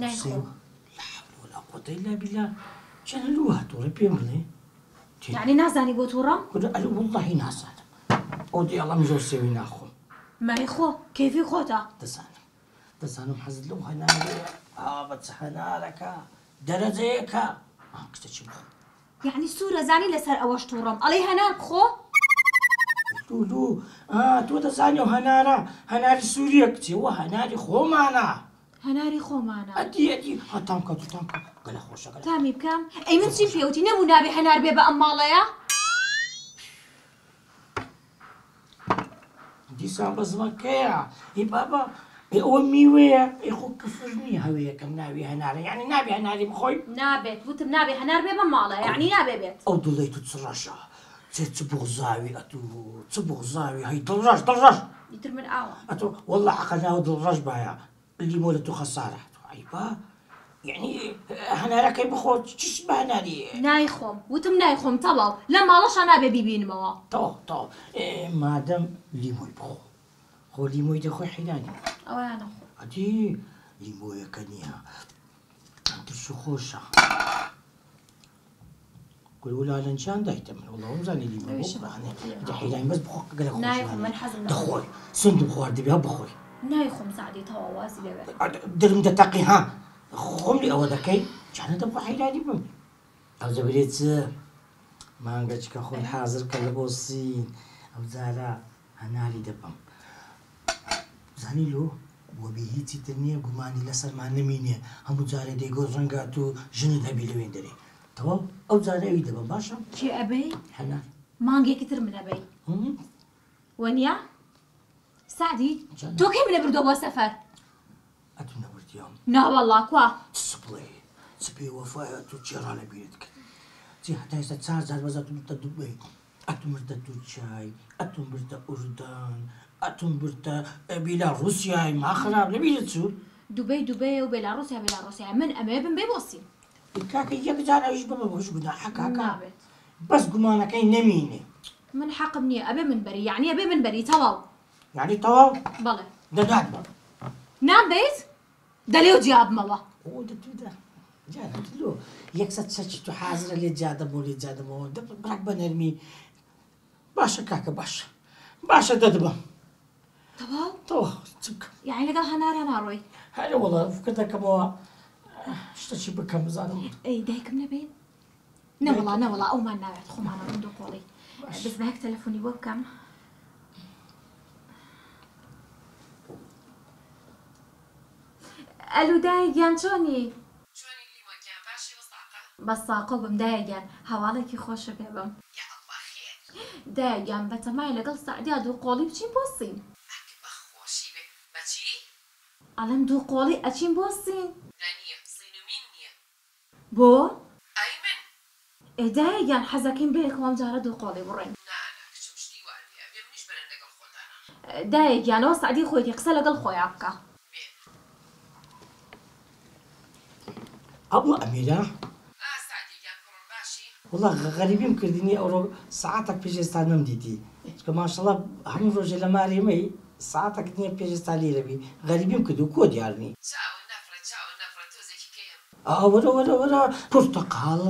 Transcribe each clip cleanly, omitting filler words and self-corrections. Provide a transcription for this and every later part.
نایخۆ. لا حول ولا قوة إلا بالله چەنە لو هاتووڕێ پێم بڵێ یعنی نازانی بۆ تووڕەم؟ والله نازانم ئەو دێڵەم زۆر سێوی ناخۆم مەریخۆ کەیفی خۆتە؟ دەزانم حەزت لەو هەنارەیە بەچ هەنارەکە دەرەجەیەکە کتە چی بخۆم یعنی سوورە زانی لەسەر ئەوەش تووڕەم ئەڵێ هەنار بخۆ؟ لولو تۆ دەزانی ئەو هەناری سووریە کچێوە هەناری خۆمانە هەناری خۆمانە ئەدی تام کە گەلە خۆشە تامی بکەم ئەی من چی پێوتی نەبوو نابێ هەنار بێ بە ئەم ماڵەیە؟ دیسان بە زمەکەیە هی بابا ئەوە میوەیە خۆ کفر نییە هەوەیەکەم ناوی هەنارە یعنی نابێ هەناری بخۆی نابێت وتم نابێ هەنار بێ بە ماڵەیە یعنی نابێ بێت ئەو دڵی تو چڕەشە چ بغزاوی چ بغزاوی هەی دڵڕەش ئیتر من ئاوە ئەتۆ وەڵڵا عەقەناوە دڵڕەش باە لیمۆ لە تو خەسارە عیبا یعنی هەنارەکەی بخۆ چش بە هەناری نایخۆم وتم نایخۆم تەواو لە ماڵەشە نابێ بیبینمەوە تەواو مادەم لیمۆی بخۆ خۆ لیمۆی دەخۆی حیرانی ئەویان نەخۆ ئەدی لیمۆیەکە نییە ترس و خۆشە گولولالەنجیان دایتە من وڵاوم زانی لیمۆ حیرانی بەس بخۆ گەلە خۆش نایخۆم من حەزم دەخۆی سندم خواردی بیا بخۆی نایخۆم سعدی تەواو وازی لێبێت دلم دەتەقی ها خۆم لێ ئەوە دەکەی چانە دەبخۆ حیرانی بم ئەو دەبرێت چ مانگەچکە خۆی حازر کە لە بۆ سین ئەو جارە هەناری دەبم زانی لۆ بۆ بێ هیچی تر نییە گومانی لەسەرمان نەمینێ هەموو جارێ دەیگۆ ڕەنگات و ژنت هەبی لەوێن دەرێ تەواو ئەو جارەوی دەبم باشە کێ ئەبەی هەنار مانگێکی تر من ئەبەی وەنیا سعدی تۆ کەی منە بردۆ بۆ سەفەر ئەتو نەوردیام ناوەڵڵا کوا سپڵێ سپێ وەفایە تو چێڕا لە بیرت کرد چی هەتا ئێستا 4,000 بەزات بردە دوبەی ئەتوم بردە دووچای ئەتوم بردە ئوردان ئەتوم بردە بیلاڕوسیای ماخراب لە بیرت چوو دوبەی و بێلاڕوسیا من ئەمەیە بم بێ بۆسی کاکە یەک جار ئەویش ببە بۆش گوناحە کاکە بەس گومانەکەی نەمینێ من حەقم نییە ئەبێ من بەری یعنی ئەبێ من بەری تەواو یعنی تەواو بەڵێ دەدات بە نامبێت دەلێو جیابمەوە دەتودا جارلۆ یەکسەد چەکی تو حازرە لێ جادەبۆ لێ جادەمەوە بڕک بە نەرمی باشە کاکە باشە دەدبم تەواو چ بکەم یعنی لەگەڵ هەنارە ناڕۆی هەرە وەڵە فکر دەکەمەوە شتێکی بکەم بزانم ئەی دایکم نەبێت نەوەڵا ئەومان ناوێت خۆمانە ڕوندۆ قۆڵی بزناک تەلەفۆنی بۆ بکەم ئەلو دایگیان چۆنی؟ چۆنی لیمۆکیان باشی وەساقە؟ بەساقۆ بم دایگیان هەواڵێکی خۆشە پێ بم دایگیان بەتەمای لەگەڵ سعدیا دوو قۆڵی بچین بۆ سین بەخۆشی بێ بەچی؟ ئەڵەم دوو قۆڵی ئەچین بۆ سین دەنیە سین و مین نییە بۆ؟ ئەی من دایگیان حەزەکەین بێکەوەم جارە دوو قۆڵی بڕێن کچم شتی وانە بێ منیش بەرەن لەگەڵ خۆتانە دایگیانەوە سعدی خۆیتی قسە لەگەڵ خۆیان بکە ئەبڵە ئەمیرە سعدیگیان کوڕم باشی؟ وڵا غەریبیم کردنی ئەوڕۆ سەعاتێک پێش ئێستا نەمدیتی چکە ماشەڵڵا هەموو ڕۆژێ لە ماریمەی سەعاتێک نییە پێش ئێستا لێرەبی غەریبیم کرد و کۆ دیارنی چاو نەفرە تۆزێکی کەیە وەرە پۆرتەقاڵ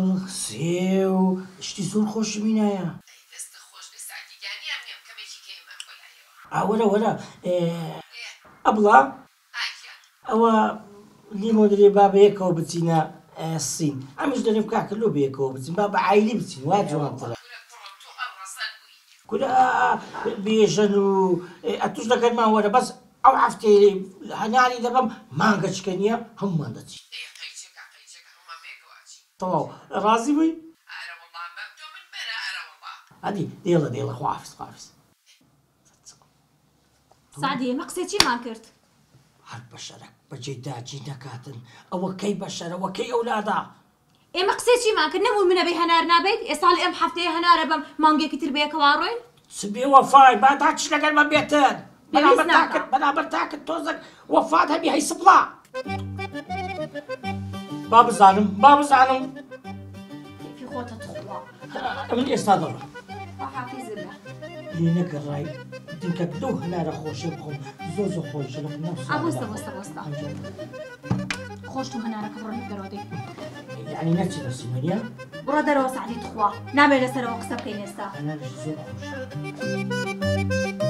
سێو شتی زۆر خۆشمینایە دەستە خۆش بێ سعدیگیانیان نییەم کەمێکی کەیمە بۆلایەوە وەرە ئەبڵا ئەوە لیمۆ دەرێ با بەیەکەوە بچینە سین ئەمیش دەرێم کاکە لۆ بەیەکەوە بچین با بە عایلی بچین وا جوانترە کورە بێژەن و ئەتوش دەکەنمان وەرە بەس ئەو هەفتەی هەناری دەبم مانگەچکە نییە هەمومان دەچین تەواو ڕازی بووی؟ ئەدی دێڵە خوافز سعدی ئێمە قسێکیمان کرد هەر بەشەرە بەجێ داجی نەکاتن ئەوە کەی بەشەرەوە کەی ئەولادا ئێمە قسێکیمان کرد نەبوو منە بێ هەنار نابێت ئێستا لە ئەم هەفتەیە هەنارە بەم مانگێکی تر بەیەکەوە ڕۆین سبێ وەفای با تا چ لەگەڵمە بێتن بەرامبەر تاکرد تۆزێک وەفات هەبی هەی سپڵا با بزانم کەیفی خۆتە توخوا من ئێستا دەڕۆم خواحافیزە بە لێ نەگەڕای تنکە دوو هەنارە خۆشی بخۆم زۆر زۆر خۆشە لە ئابۆستە خۆش و هەنارەکە بڕۆ دەرەوە دەی یعنی نەچی بە سینۆریا بڕۆ دەرەوە سعدی تخوا نامێت لەسەرەوە قسە بکەین ئێستا هەنارش زۆر خۆشە